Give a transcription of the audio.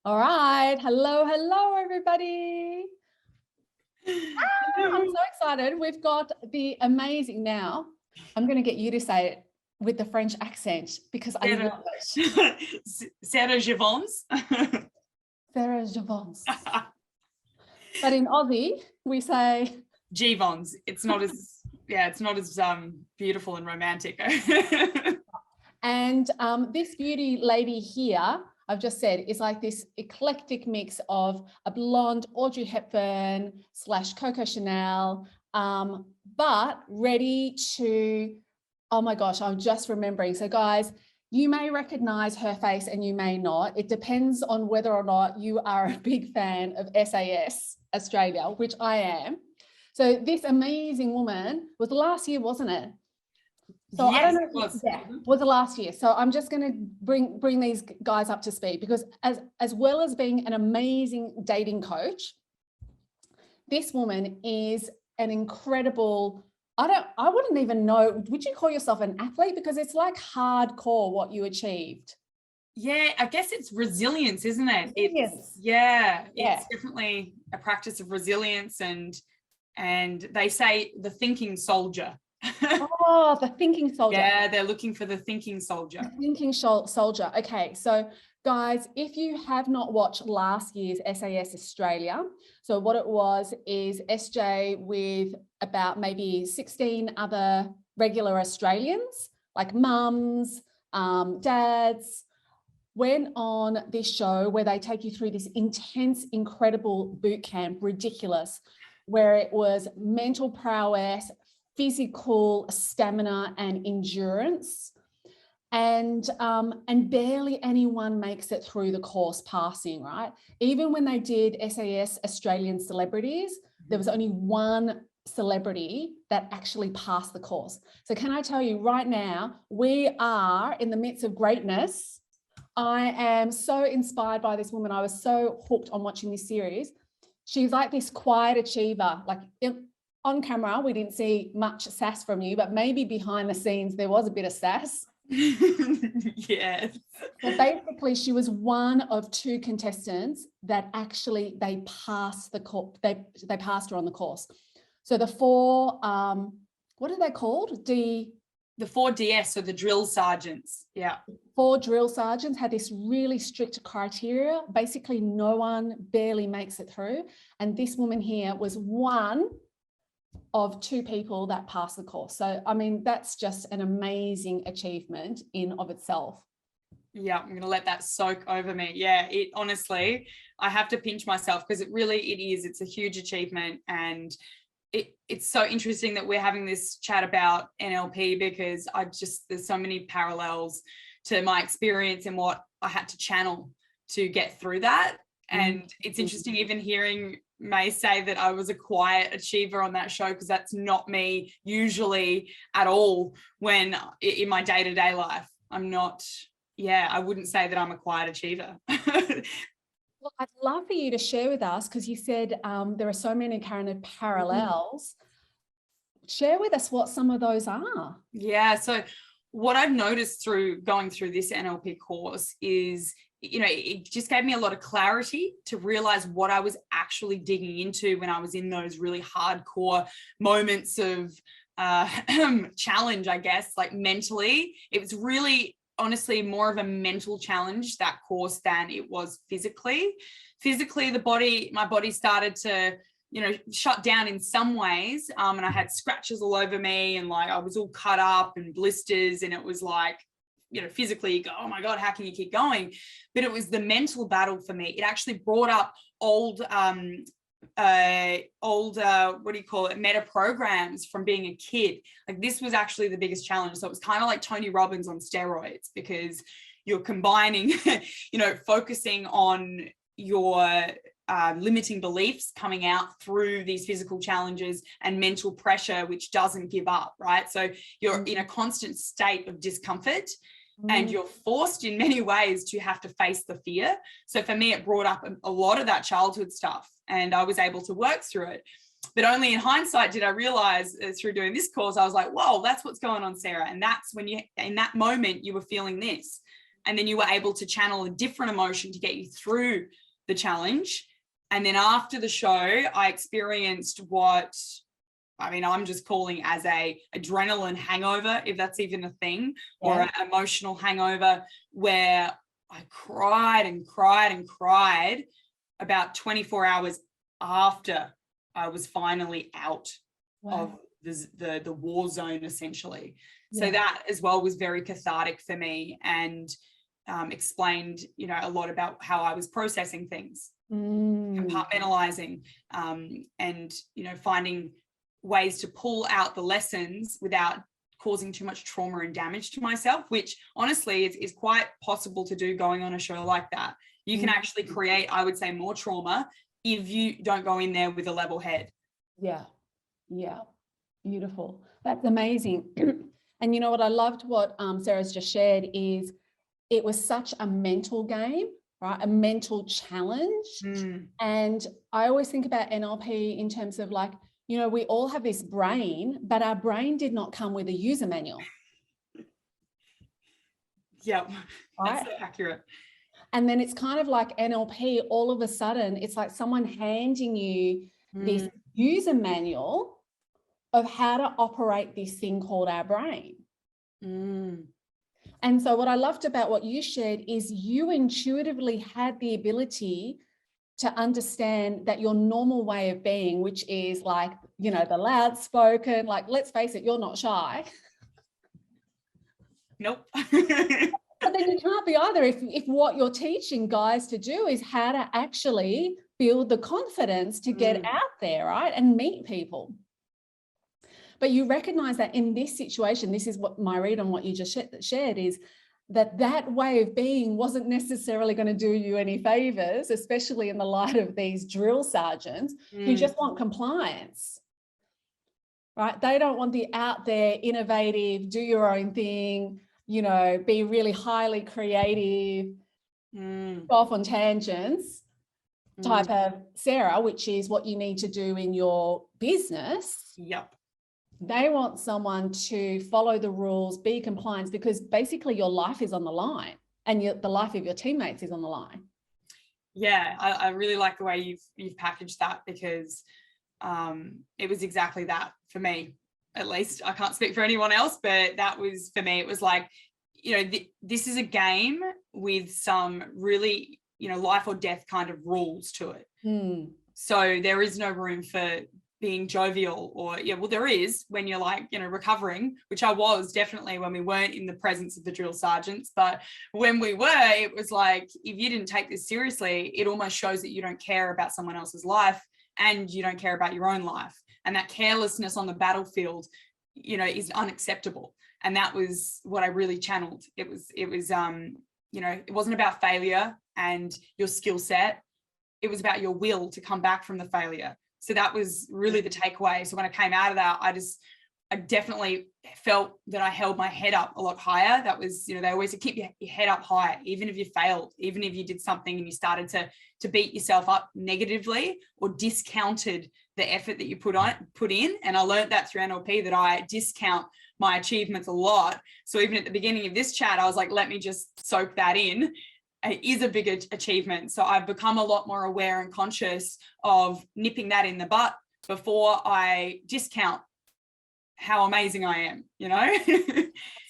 All right. Hello, everybody. I'm so excited. We've got the amazing now. I'm going to get you to say it with the French accent because I love it. Sarah Givons. Sarah Givons. But in Aussie, we say Givons. It's not as beautiful and romantic. And this beauty lady here, I've just said, is like this eclectic mix of a blonde Audrey Hepburn / Coco Chanel, but ready to, oh my gosh, I'm just remembering. So guys, you may recognize her face and you may not. It depends on whether or not you are a big fan of SAS Australia, which I am. So this amazing woman was last year, wasn't it? So yes, I don't know. It was. Yeah, was it last year? So I'm just going to bring these guys up to speed because as well as being an amazing dating coach, this woman is an incredible. I wouldn't even know. Would you call yourself an athlete? Because it's like hardcore what you achieved. Yeah, I guess it's resilience, isn't it? Resilience. It's definitely a practice of resilience, and they say the thinking soldier. Oh, the thinking soldier. Yeah, they're looking for the thinking soldier. The thinking soldier. Okay, so guys, if you have not watched last year's SAS Australia, so what it was is SJ with about maybe 16 other regular Australians, like mums, dads, went on this show where they take you through this intense, incredible boot camp, ridiculous, where it was mental prowess, physical stamina and endurance. And barely anyone makes it through the course passing, right? Even when they did SAS Australian celebrities, there was only one celebrity that actually passed the course. So can I tell you right now, we are in the midst of greatness. I am so inspired by this woman. I was so hooked on watching this series. She's like this quiet achiever, like on camera, we didn't see much sass from you, but maybe behind the scenes, there was a bit of sass. Yes. So basically, she was one of two contestants that actually they passed the course. They passed her on the course. So the four, what are they called? The 4 DS, so the drill sergeants. Yeah. 4 drill sergeants had this really strict criteria. Basically, no one barely makes it through. And this woman here was one of 2 people that passed the course. So, I mean, that's just an amazing achievement in of itself. Yeah, I'm going to let that soak over me. Yeah, it honestly, I have to pinch myself because it's a huge achievement. And it's so interesting that we're having this chat about NLP because there's so many parallels to my experience and what I had to channel to get through that. And it's interesting even hearing May say that I was a quiet achiever on that show because that's not me usually at all when in my day-to-day life. I wouldn't say that I'm a quiet achiever. Well, I'd love for you to share with us because you said there are so many kind of parallels. Share with us what some of those are. Yeah, so what I've noticed through going through this NLP course is it just gave me a lot of clarity to realize what I was actually digging into when I was in those really hardcore moments of challenge, I guess, like mentally. It was really, honestly, more of a mental challenge, that course, than it was physically. Physically, my body started to, shut down in some ways. And I had scratches all over me and like I was all cut up and blisters, and it was like, physically you go, oh my God, how can you keep going? But it was the mental battle for me. It actually brought up old meta programs from being a kid. Like this was actually the biggest challenge. So it was kind of like Tony Robbins on steroids because you're combining, focusing on your limiting beliefs coming out through these physical challenges and mental pressure, which doesn't give up, right? So you're in a constant state of discomfort. And you're forced in many ways to have to face the fear. So for me, it brought up a lot of that childhood stuff and I was able to work through it. But only in hindsight did I realize through doing this course, I was like, whoa, that's what's going on, Sarah. And that's when in that moment, you were feeling this. and then you were able to channel a different emotion to get you through the challenge. And then after the show, I experienced what, I mean, I'm just calling as a adrenaline hangover, if that's even a thing, or an emotional hangover, where I cried and cried and cried about 24 hours after I was finally out of the war zone, essentially. So that as well was very cathartic for me, and explained, you know, a lot about how I was processing things, compartmentalizing, and, you know, finding ways to pull out the lessons without causing too much trauma and damage to myself, which honestly is quite possible to do going on a show like that. You can actually create, I would say, more trauma if you don't go in there with a level head. Yeah. Beautiful. That's amazing. And you know what I loved, what Sarah's just shared, is it was such a mental game, right? A mental challenge. And I always think about NLP in terms of, like, you know, we all have this brain, but our brain did not come with a user manual. Yeah, right? That's so accurate. And then it's kind of like NLP, all of a sudden, it's like someone handing you this user manual of how to operate this thing called our brain. And so what I loved about what you shared is you intuitively had the ability to understand that your normal way of being, which is like, you know, the loud spoken, like, let's face it, you're not shy. Nope. But then you can't be either if what you're teaching guys to do is how to actually build the confidence to get out there, right, and meet people. But you recognize that in this situation, this is what my read on what you just shared is, that way of being wasn't necessarily going to do you any favors, especially in the light of these drill sergeants who just want compliance, right? They don't want the out there, innovative, do your own thing, you know, be really highly creative, go off on tangents type of Sarah, which is what you need to do in your business. Yep. They want someone to follow the rules, be compliant, because basically your life is on the line, and the life of your teammates is on the line. Yeah, I really like the way you've packaged that, because it was exactly that for me. At least I can't speak for anyone else, but that was for me. It was like, you know, this is a game with some really, you know, life or death kind of rules to it. So there is no room for being jovial, or well, there is when you're, like, you know, recovering, which I was definitely when we weren't in the presence of the drill sergeants. But when we were, it was like, if you didn't take this seriously, it almost shows that you don't care about someone else's life, and you don't care about your own life. And that carelessness on the battlefield, you know, is unacceptable. And that was what I really channeled. It was you know, it wasn't about failure and your skill set. It was about your will to come back from the failure. So that was really the takeaway. So when I came out of that, I definitely felt that I held my head up a lot higher. That was, you know, they always say, keep your head up high, even if you failed, even if you did something and you started to beat yourself up negatively or discounted the effort that you put in. And I learned that through NLP, that I discount my achievements a lot. So even at the beginning of this chat, I was like, let me just soak that in. It is a big achievement. So I've become a lot more aware and conscious of nipping that in the butt before I discount how amazing I am, you know?